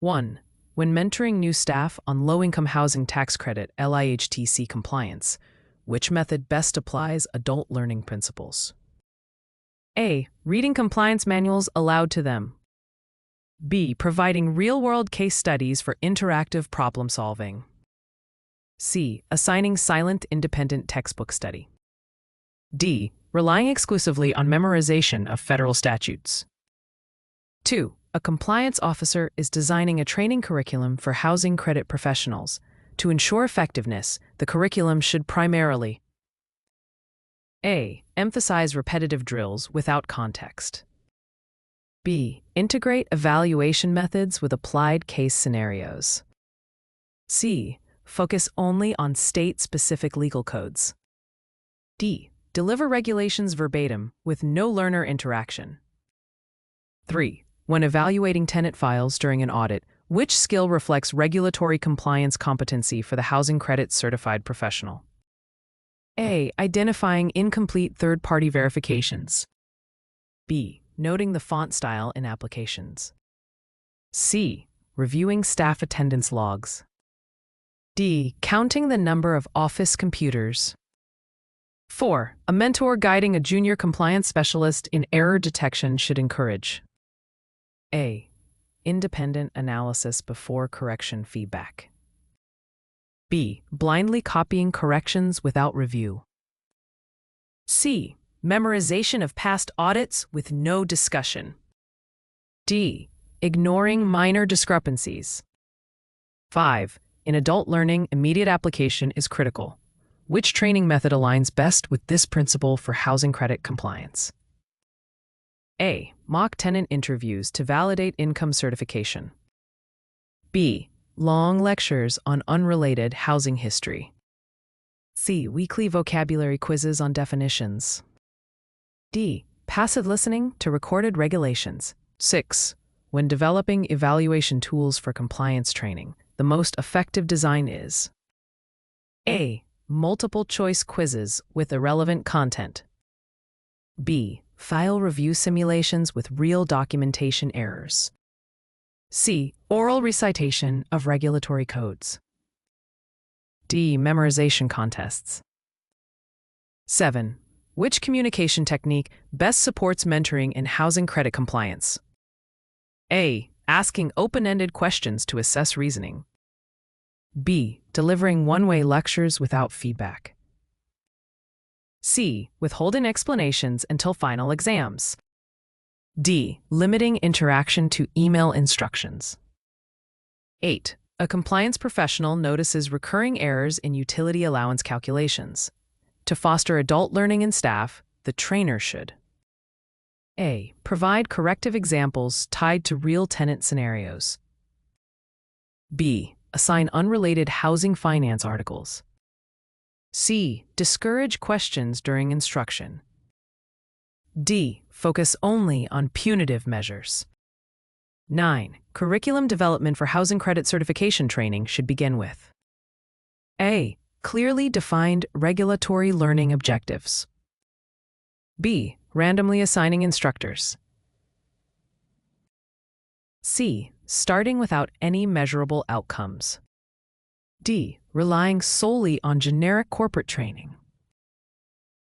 1. When mentoring new staff on low-income housing tax credit (LIHTC) compliance, which method best applies adult learning principles? A. Reading compliance manuals aloud to them. B. Providing real-world case studies for interactive problem solving. C. Assigning silent independent textbook study. D. Relying exclusively on memorization of federal statutes. 2. A compliance officer is designing a training curriculum for housing credit professionals. To ensure effectiveness, the curriculum should primarily A. Emphasize repetitive drills without context. B. Integrate evaluation methods with applied case scenarios. C. Focus only on state-specific legal codes. D. Deliver regulations verbatim with no learner interaction. 3. When evaluating tenant files during an audit, which skill reflects regulatory compliance competency for the housing credit certified professional? A. Identifying incomplete third-party verifications. B. Noting the font style in applications. C. Reviewing staff attendance logs. D. Counting the number of office computers. 4. A mentor guiding a junior compliance specialist in error detection should encourage A. Independent analysis before correction feedback. B. Blindly copying corrections without review. C. Memorization of past audits with no discussion. D. Ignoring minor discrepancies. 5. In adult learning, immediate application is critical. Which training method aligns best with this principle for housing credit compliance? A. Mock tenant interviews to validate income certification. B. Long lectures on unrelated housing history. C. Weekly vocabulary quizzes on definitions. D. Passive listening to recorded regulations. 6. When developing evaluation tools for compliance training, the most effective design is A. Multiple choice quizzes with irrelevant content. B. File review simulations with real documentation errors. C. Oral recitation of regulatory codes. D. Memorization contests. 7. Which communication technique best supports mentoring in housing credit compliance? A. Asking open-ended questions to assess reasoning. B. Delivering one-way lectures without feedback. C. Withholding explanations until final exams. D. Limiting interaction to email instructions. 8. A compliance professional notices recurring errors in utility allowance calculations. To foster adult learning in staff, the trainer should A. Provide corrective examples tied to real tenant scenarios. B. Assign unrelated housing finance articles. C. Discourage questions during instruction. D. Focus only on punitive measures. 9. Curriculum development for housing credit certification training should begin with A. Clearly defined regulatory learning objectives. B. Randomly assigning instructors. C. Starting without any measurable outcomes. D. Relying solely on generic corporate training.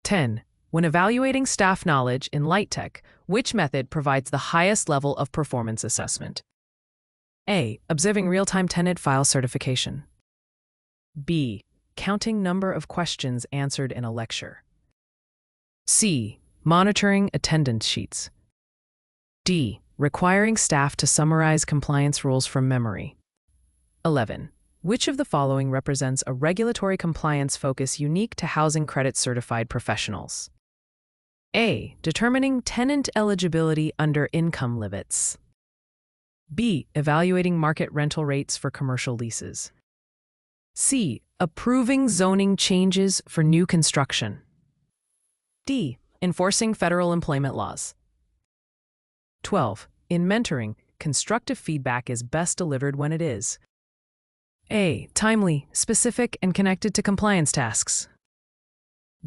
10. When evaluating staff knowledge in lihtc, which method provides the highest level of performance assessment? A. Observing real-time tenant file certification. B. Counting number of questions answered in a lecture. C. Monitoring attendance sheets. D. Requiring staff to summarize compliance rules from memory. 11. Which of the following represents a regulatory compliance focus unique to housing credit certified professionals? A. Determining tenant eligibility under income limits. B. Evaluating market rental rates for commercial leases. C. Approving zoning changes for new construction. D. Enforcing federal employment laws. 12. In mentoring, constructive feedback is best delivered when it is A. Timely, specific, and connected to compliance tasks.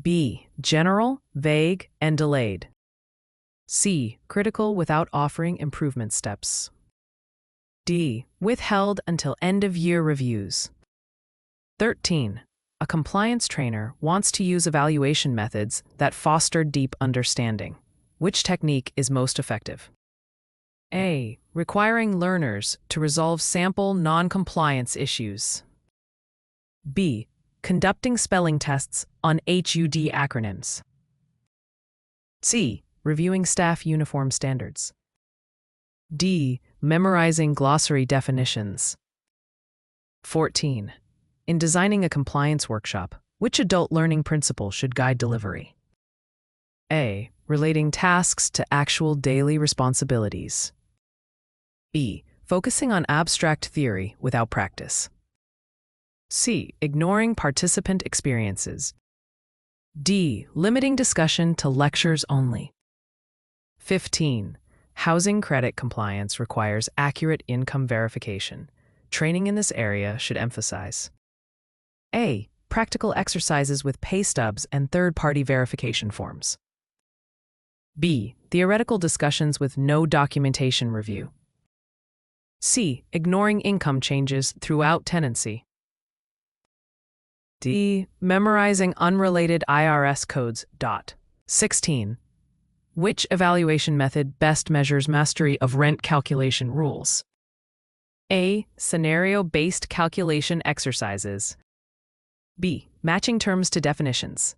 B. General, vague, and delayed. C. Critical without offering improvement steps. D. Withheld until end-of-year reviews. 13. A compliance trainer wants to use evaluation methods that foster deep understanding. Which technique is most effective? A. Requiring learners to resolve sample non-compliance issues. B. Conducting spelling tests on HUD acronyms. C. Reviewing staff uniform standards. D. Memorizing glossary definitions. 14. In designing a compliance workshop, which adult learning principle should guide delivery? A. Relating tasks to actual daily responsibilities. B. Focusing on abstract theory without practice. C. Ignoring participant experiences. D. Limiting discussion to lectures only. 15. Housing credit compliance requires accurate income verification. Training in this area should emphasize A. Practical exercises with pay stubs and third-party verification forms. B. Theoretical discussions with no documentation review. C. Ignoring income changes throughout tenancy. D. Memorizing unrelated IRS codes. 16. Which evaluation method best measures mastery of rent calculation rules? A. Scenario-based calculation exercises. B. Matching terms to definitions.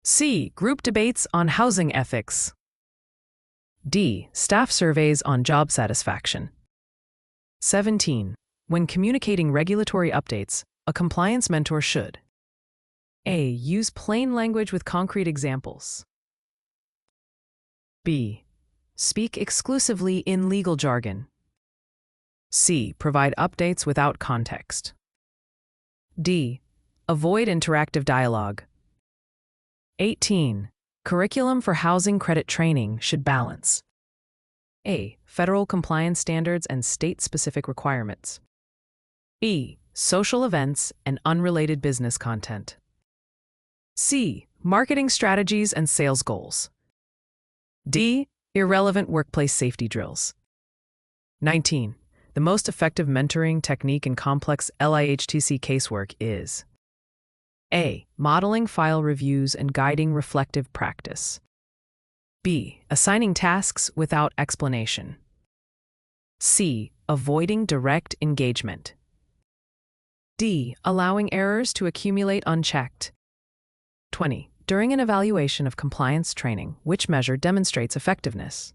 C. Group debates on housing ethics. D. Staff surveys on job satisfaction. 17. When communicating regulatory updates, a compliance mentor should A. Use plain language with concrete examples. B. Speak exclusively in legal jargon. C. Provide updates without context. D. Avoid interactive dialogue. 18. Curriculum for housing credit training should balance A. Federal compliance standards and state-specific requirements. B. Social events and unrelated business content. C. Marketing strategies and sales goals. D. Irrelevant workplace safety drills. 19. The most effective mentoring technique in complex LIHTC casework is A. Modeling file reviews and guiding reflective practice. B. Assigning tasks without explanation. C. Avoiding direct engagement. D. Allowing errors to accumulate unchecked. 20. During an evaluation of compliance training, which measure demonstrates effectiveness?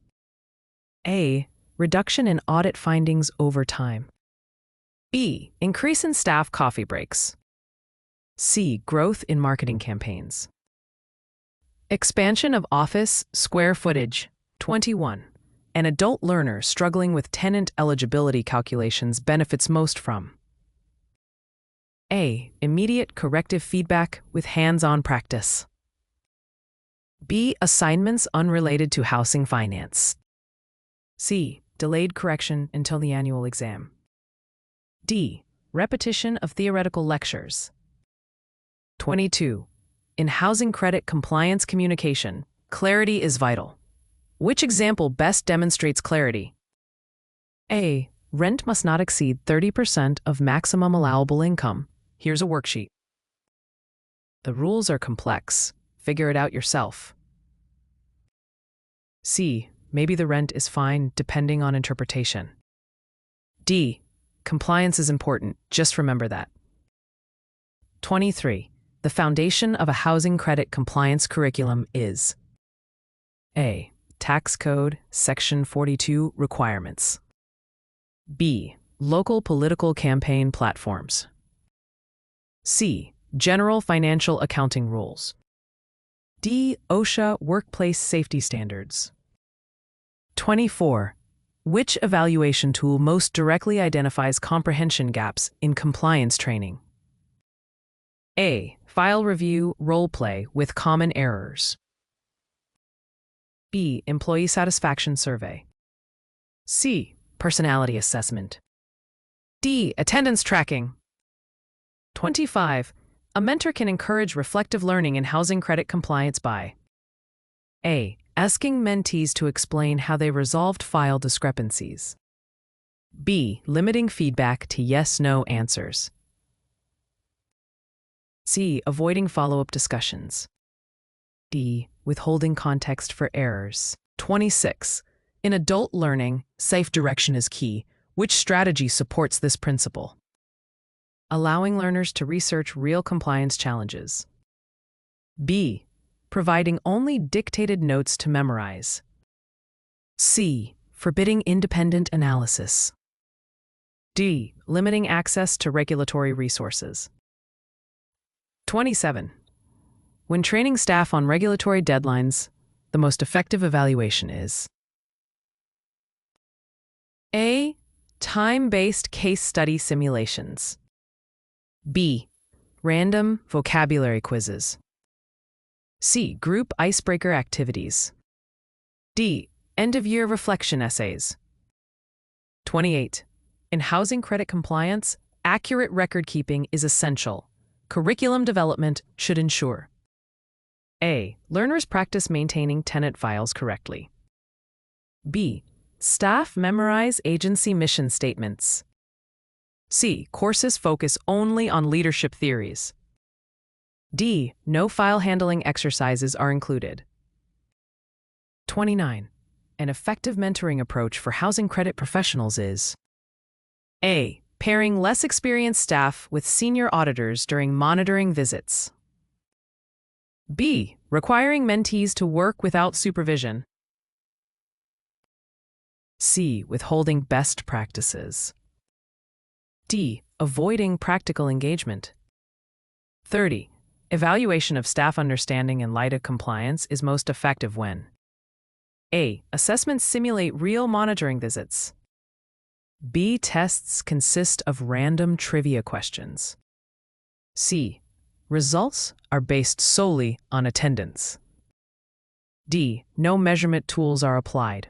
A. Reduction in audit findings over time. B. Increase in staff coffee breaks. C. Growth in marketing campaigns. Expansion of office square footage. 21. An adult learner struggling with tenant eligibility calculations benefits most from A. Immediate corrective feedback with hands-on practice. B. Assignments unrelated to housing finance. C. Delayed correction until the annual exam. D. Repetition of theoretical lectures. 22. In housing credit compliance communication, clarity is vital. Which example best demonstrates clarity? A. Rent must not exceed 30% of maximum allowable income. Here's a worksheet. The rules are complex. Figure it out yourself. C. Maybe the rent is fine depending on interpretation. D. Compliance is important. Just remember that. 23. The foundation of a housing credit compliance curriculum is A. Tax Code, Section 42 requirements. B. Local political campaign platforms. C. General financial accounting rules. D. OSHA workplace safety standards. 24. Which evaluation tool most directly identifies comprehension gaps in compliance training? A. File review role play with common errors. B. Employee satisfaction survey. C. Personality assessment. D. Attendance tracking. 25. A mentor can encourage reflective learning in housing credit compliance by A. Asking mentees to explain how they resolved file discrepancies. B. Limiting feedback to yes-no answers. C. Avoiding follow-up discussions. D. Withholding context for errors. 26. In adult learning, safe direction is key. Which strategy supports this principle? Allowing learners to research real compliance challenges. B. Providing only dictated notes to memorize. C. Forbidding independent analysis. D. Limiting access to regulatory resources. 27. When training staff on regulatory deadlines, the most effective evaluation is A. Time-based case study simulations. B. Random vocabulary quizzes. C. Group icebreaker activities. D. End-of-year reflection essays. 28. In housing credit compliance, accurate record-keeping is essential. Curriculum development should ensure A. Learners practice maintaining tenant files correctly. B. Staff memorize agency mission statements. C. Courses focus only on leadership theories. D. No file handling exercises are included. 29. An effective mentoring approach for housing credit professionals is A. Pairing less experienced staff with senior auditors during monitoring visits. B. Requiring mentees to work without supervision. C. Withholding best practices. D. Avoiding practical engagement. 30. Evaluation of staff understanding in light of compliance is most effective when A. Assessments simulate real monitoring visits. B. Tests consist of random trivia questions. C. Results are based solely on attendance. D. No measurement tools are applied.